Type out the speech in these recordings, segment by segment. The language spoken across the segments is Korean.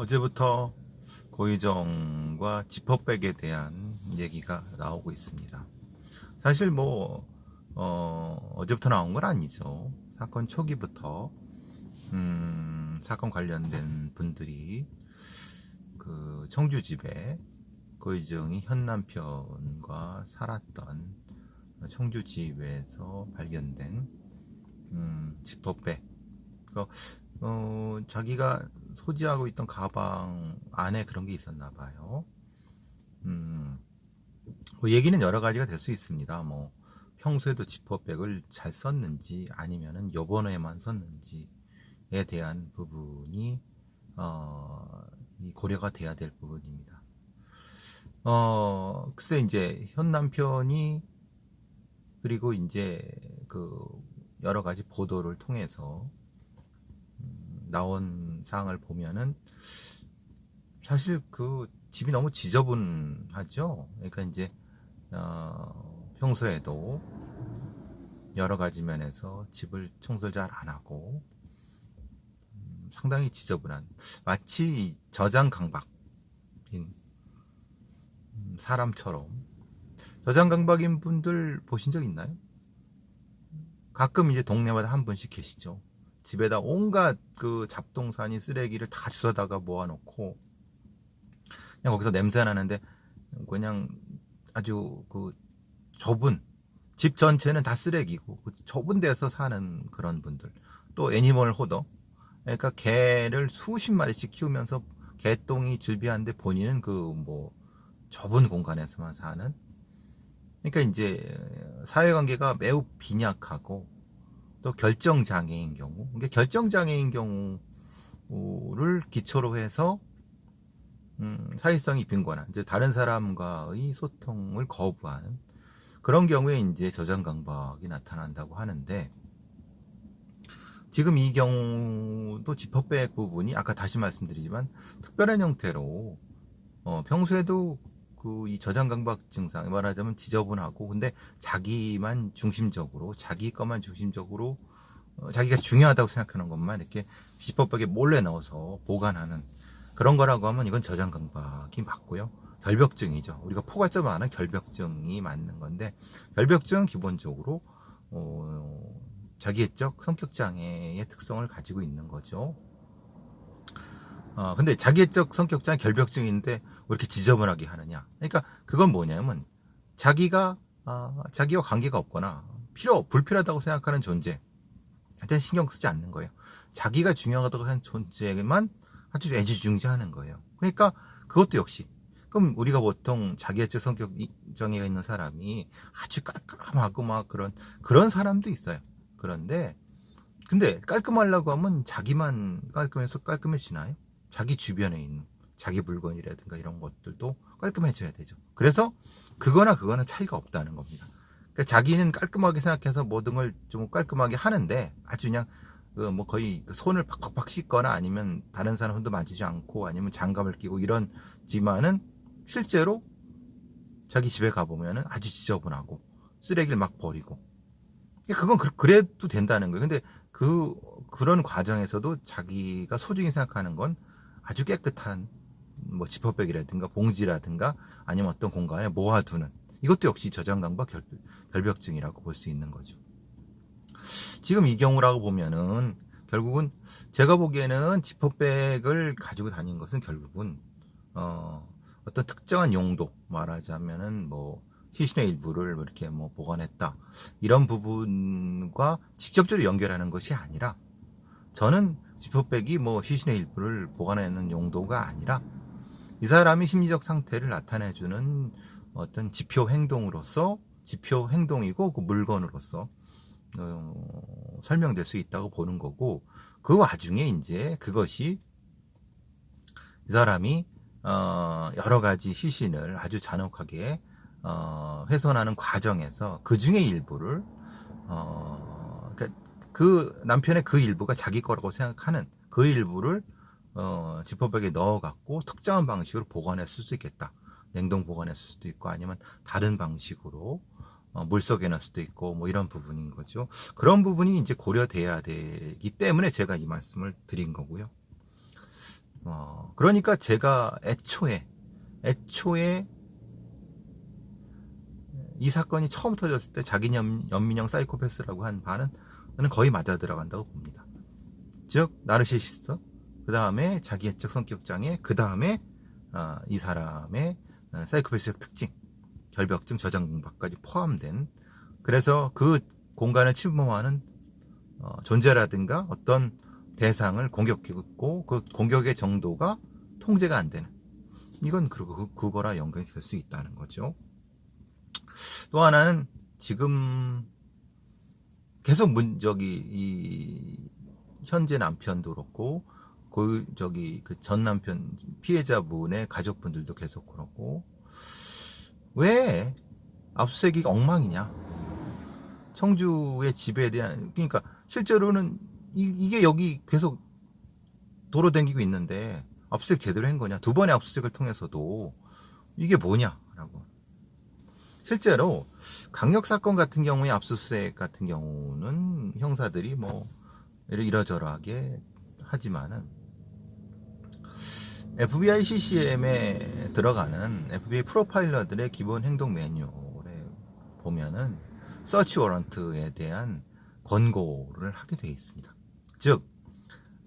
어제부터 고의정과 지퍼백에 대한 얘기가 나오고 있습니다. 사실 어제부터 나온 건 아니죠. 사건 초기부터 사건 관련된 분들이 그 청주집에 고의정이 현 남편과 살았던 청주집에서 발견된 지퍼백. 자기가 소지하고 있던 가방 안에 그런 게 있었나 봐요. 얘기는 여러 가지가 될 수 있습니다. 평소에도 지퍼백을 잘 썼는지 아니면은 요번에만 썼는지에 대한 부분이 이 고려가 돼야 될 부분입니다. 글쎄 이제 현 남편이 그리고 이제 그 여러 가지 보도를 통해서 나온 사항을 보면은 사실 그 집이 너무 지저분하죠. 그러니까 이제 평소에도 여러 가지 면에서 집을 청소를 잘 안 하고 상당히 지저분한, 마치 저장강박인 사람처럼. 저장강박인 분들 보신 적 있나요? 가끔 이제 동네마다 한 분씩 계시죠. 집에다 온갖 그 잡동사니 쓰레기를 다 주워다가 모아놓고 그냥 거기서 냄새 나는데 그냥 아주 그 좁은 집 전체는 다 쓰레기고 그 좁은 데서 사는 그런 분들. 또 애니멀 호더, 그러니까 개를 수십 마리씩 키우면서 개똥이 즐비한데 본인은 좁은 공간에서만 사는. 그러니까 이제 사회관계가 매우 빈약하고 또 결정장애인 경우, 그러니까 결정장애인 경우를 기초로 해서 사회성이 빈곤한, 이제 다른 사람과의 소통을 거부하는 그런 경우에 이제 저장강박이 나타난다고 하는데, 지금 이 경우도 지퍼백 부분이 아까 다시 말씀드리지만 특별한 형태로 평소에도 이 저장강박 증상, 말하자면 지저분하고 근데 자기만 중심적으로, 자기 것만 중심적으로 자기가 중요하다고 생각하는 것만 이렇게 지퍼백에 몰래 넣어서 보관하는 그런 거라고 하면 이건 저장강박이 맞고요. 결벽증이죠. 우리가 포괄적으로 하는 결벽증이 맞는 건데, 결벽증은 기본적으로 자기애적 성격장애의 특성을 가지고 있는 거죠. 근데 자기애적 성격장애 결벽증인데 왜 이렇게 지저분하게 하느냐? 그러니까 그건 뭐냐면 자기와 관계가 없거나 불필요하다고 생각하는 존재, 하여튼 신경 쓰지 않는 거예요. 자기가 중요하다고 하는 존재에만 아주 애지중지하는 거예요. 그러니까 그것도 역시, 그럼 우리가 보통 자기애적 성격 장애가 있는 사람이 아주 깔끔하고 막 그런 사람도 있어요. 근데 깔끔하려고 하면 자기만 깔끔해서 깔끔해지나요? 자기 주변에 있는 자기 물건이라든가 이런 것들도 깔끔해져야 되죠. 그래서 그거는 차이가 없다는 겁니다. 그러니까 자기는 깔끔하게 생각해서 모든 걸 좀 깔끔하게 하는데 아주 그냥 거의 손을 팍팍팍 씻거나 아니면 다른 사람 손도 만지지 않고 아니면 장갑을 끼고 이런지만은 실제로 자기 집에 가보면은 아주 지저분하고 쓰레기를 막 버리고, 그건 그래도 된다는 거예요. 근데 그런 과정에서도 자기가 소중히 생각하는 건 아주 깨끗한 지퍼백이라든가 봉지라든가 아니면 어떤 공간에 모아두는, 이것도 역시 저장강박 결벽증이라고 볼 수 있는 거죠. 지금 이 경우라고 보면은 결국은 제가 보기에는 지퍼백을 가지고 다닌 것은 결국은 어떤 특정한 용도, 말하자면은 시신의 일부를 이렇게 보관했다, 이런 부분과 직접적으로 연결하는 것이 아니라, 저는 지퍼백이 시신의 일부를 보관하는 용도가 아니라 이 사람이 심리적 상태를 나타내주는 어떤 지표 행동이고 그 물건으로서 설명될 수 있다고 보는 거고, 그 와중에 이제 그것이 이 사람이 여러 가지 시신을 아주 잔혹하게 훼손하는 과정에서 그 중에 일부를 그러니까 그 남편의 그 일부가 자기 거라고 생각하는 그 일부를 지퍼백에 넣어갖고 특정한 방식으로 보관했을 수 있겠다. 냉동 보관했을 수도 있고 아니면 다른 방식으로 물속에 넣을 수도 있고 이런 부분인 거죠. 그런 부분이 이제 고려돼야 되기 때문에 제가 이 말씀을 드린 거고요. 그러니까 제가 애초에 이 사건이 처음 터졌을 때 자기 연민형 사이코패스라고 한 바는 거의 맞아 들어간다고 봅니다. 즉 나르시시스트, 그 다음에 자기애적 성격장애, 그 다음에 이 사람의 사이코패스적 특징, 결벽증, 저장공박까지 포함된, 그래서 그 공간을 침범하는 존재라든가 어떤 대상을 공격했고 그 공격의 정도가 통제가 안 되는, 이건 그거라 연관이 될 수 있다는 거죠. 또 하나는 지금 계속 이 현재 남편도 그렇고 그 전 남편 피해자분의 가족분들도 계속 그러고, 왜 압수수색이 엉망이냐, 청주의 집에 대한, 그러니까 실제로는 이게 여기 계속 도로 댕기고 있는데 압수수색 제대로 한 거냐, 두 번의 압수수색을 통해서도 이게 뭐냐라고. 실제로 강력사건 같은 경우에 압수수색 같은 경우는 형사들이 뭐 이러저러하게 하지만은 FBI CCM에 들어가는 FBI 프로파일러들의 기본 행동 매뉴얼에 보면은 서치 워런트에 대한 권고를 하게 되어 있습니다. 즉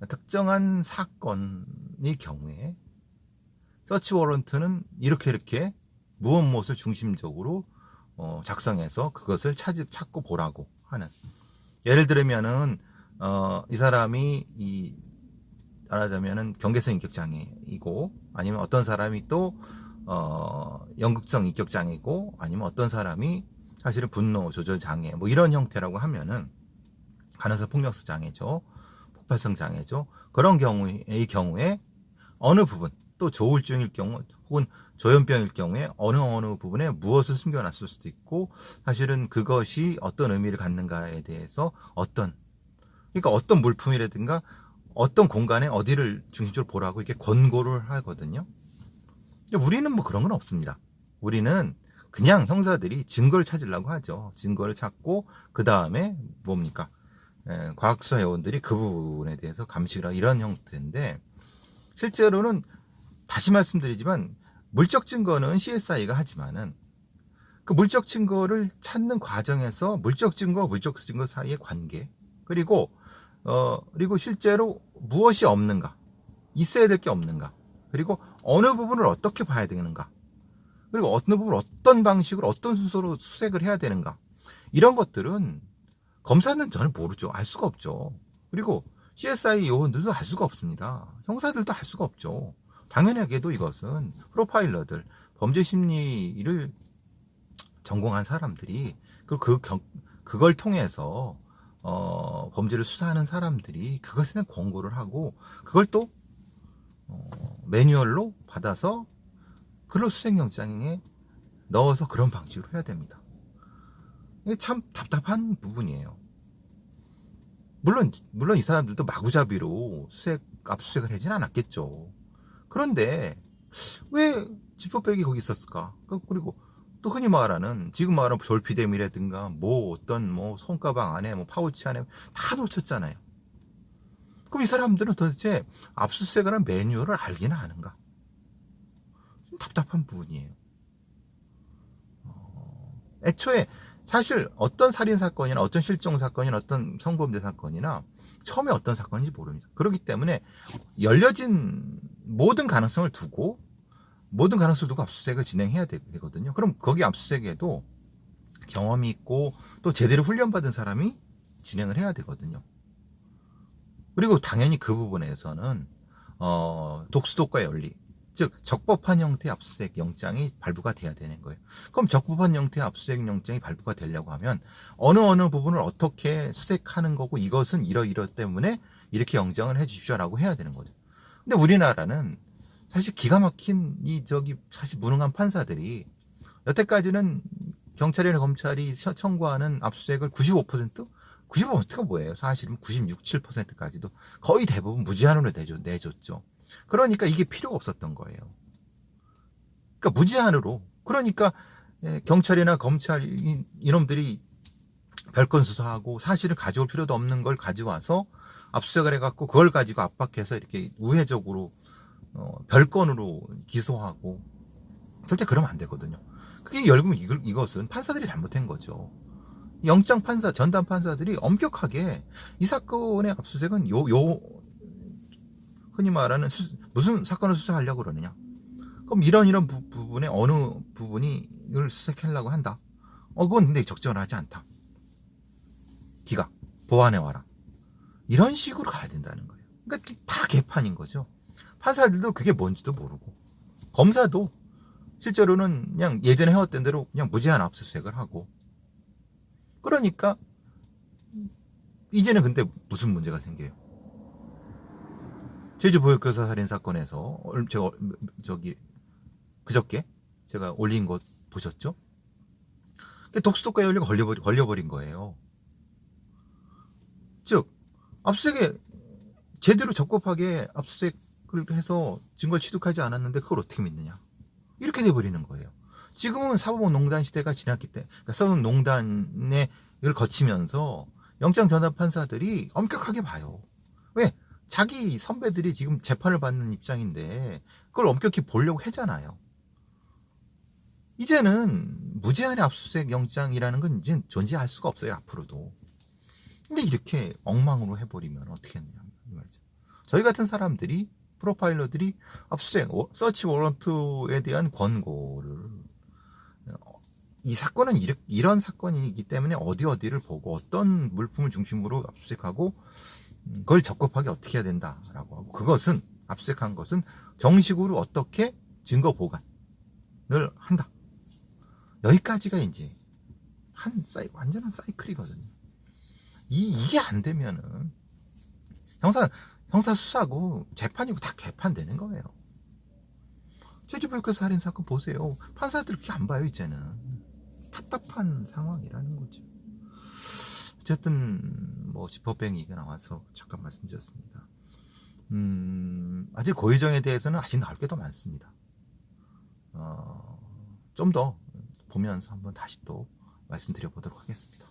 특정한 사건의 경우에 서치 워런트는 이렇게 무엇을 중심적으로 작성해서 그것을 찾고 보라고 하는. 예를 들면은 이 사람이 말하자면은 경계성 인격장애이고, 아니면 어떤 사람이 또 연극성 인격장애이고, 아니면 어떤 사람이 사실은 분노 조절 장애 뭐 이런 형태라고 하면은 가능성 폭력성 장애죠, 폭발성 장애죠. 그런 경우에 어느 부분, 또 조울증일 경우 혹은 조현병일 경우에 어느 부분에 무엇을 숨겨놨을 수도 있고, 사실은 그것이 어떤 의미를 갖는가에 대해서 그러니까 어떤 물품이라든가 어떤 공간에 어디를 중심적으로 보라고 이렇게 권고를 하거든요. 근데 우리는 뭐 그런 건 없습니다. 우리는 그냥 형사들이 증거를 찾으려고 하죠. 증거를 찾고 그 다음에 뭡니까? 과학수사 요원들이 그 부분에 대해서 감식을 하고 이런 형태인데, 실제로는 다시 말씀드리지만 물적 증거는 CSI가 하지만은 그 물적 증거를 찾는 과정에서 물적 증거와 물적 증거 사이의 관계, 그리고 실제로 무엇이 없는가, 있어야 될 게 없는가, 그리고 어느 부분을 어떻게 봐야 되는가, 그리고 어느 부분을 어떤 방식으로 어떤 순서로 수색을 해야 되는가, 이런 것들은 검사는 저는 모르죠. 알 수가 없죠. 그리고 CSI 요원들도 알 수가 없습니다. 형사들도 알 수가 없죠. 당연하게도 이것은 프로파일러들, 범죄 심리를 전공한 사람들이, 그걸 통해서 범죄를 수사하는 사람들이 그것에 대한 권고를 하고, 그걸 또 매뉴얼로 받아서 근로수색영장에 넣어서 그런 방식으로 해야 됩니다. 이게 참 답답한 부분이에요. 물론 이 사람들도 마구잡이로 압수수색을 하진 않았겠죠. 그런데 왜 지퍼백이 거기 있었을까? 그리고 또 흔히 지금 말하는 졸피뎀이라든가 어떤 손가방 안에 파우치 안에 다 놓쳤잖아요. 그럼 이 사람들은 도대체 압수수색을 하는 매뉴얼을 알기는 아는가? 좀 답답한 부분이에요. 애초에 사실 어떤 살인사건이나 어떤 실종사건이나 어떤 성범죄 사건이나 처음에 어떤 사건인지 모릅니다. 그렇기 때문에 열려진 모든 가능성을 두고 압수수색을 진행해야 되거든요. 그럼 거기 압수수색에도 경험이 있고 또 제대로 훈련받은 사람이 진행을 해야 되거든요. 그리고 당연히 그 부분에서는 독수독과의 원리, 즉 적법한 형태의 압수수색 영장이 발부가 돼야 되는 거예요. 그럼 적법한 형태의 압수수색 영장이 발부가 되려고 하면 어느 부분을 어떻게 수색하는 거고, 이것은 이러 때문에 이렇게 영장을 해 주십시오라고 해야 되는 거죠. 근데 우리나라는 사실 기가 막힌 사실 무능한 판사들이 여태까지는 경찰이나 검찰이 청구하는 압수수색을 95%가 뭐예요? 사실은 96, 7%까지도 거의 대부분 무제한으로 내줬죠. 그러니까 이게 필요가 없었던 거예요. 그러니까 무제한으로. 그러니까 경찰이나 검찰 이놈들이 별건 수사하고 사실은 가져올 필요도 없는 걸 가지고 와서 압수수색을 해갖고 그걸 가지고 압박해서 이렇게 우회적으로 별건으로 기소하고 절대 그러면 안 되거든요. 그게 결국은 이것은 판사들이 잘못한 거죠. 영장 판사, 전담 판사들이 엄격하게 이 사건의 압수수색은 흔히 말하는 무슨 사건을 수사하려고 그러느냐. 그럼 이런 부분에 어느 부분을 수색하려고 한다. 그건 근데 적절하지 않다. 기각, 보완해와라. 이런 식으로 가야 된다는 거예요. 그러니까 다 개판인 거죠. 판사들도 그게 뭔지도 모르고, 검사도 실제로는 그냥 예전에 해왔던 대로 그냥 무제한 압수수색을 하고, 그러니까 이제는 근데 무슨 문제가 생겨요? 제주 보육교사 살인 사건에서 제가 그저께 제가 올린 것 보셨죠? 독수독과에 걸려버린 거예요. 즉 압수수색에 제대로 적법하게 압수수색을 해서 증거를 취득하지 않았는데 그걸 어떻게 믿느냐, 이렇게 돼버리는 거예요. 지금은 사법농단 시대가 지났기 때문에, 그러니까 사법농단을 거치면서 영장 전담 판사들이 엄격하게 봐요. 왜? 자기 선배들이 지금 재판을 받는 입장인데 그걸 엄격히 보려고 하잖아요. 이제는 무제한의 압수수색 영장이라는 건 이제 존재할 수가 없어요, 앞으로도. 근데 이렇게 엉망으로 해버리면 어떻게 했냐 이 말이죠. 저희 같은 사람들이, 프로파일러들이 압수수색, 서치 워런트에 대한 권고를, 이 사건은 이런 사건이기 때문에 어디를 보고 어떤 물품을 중심으로 압수수색하고 그걸 적법하게 어떻게 해야 된다라고 하고, 그것은 압수수색한 것은 정식으로 어떻게 증거 보관을 한다. 여기까지가 이제 완전한 사이클이거든요. 이게 안 되면은 형사 수사고 재판이고 다 개판되는 거예요. 제주보육교사 살인 사건 보세요. 판사들 그렇게 안 봐요. 이제는 답답한 상황이라는 거죠. 어쨌든 뭐 지퍼뱅 얘기가 나와서 잠깐 말씀드렸습니다. 아직 고의정에 대해서는 아직 나올 게 더 많습니다. 좀 더 보면서 한번 다시 또 말씀드려보도록 하겠습니다.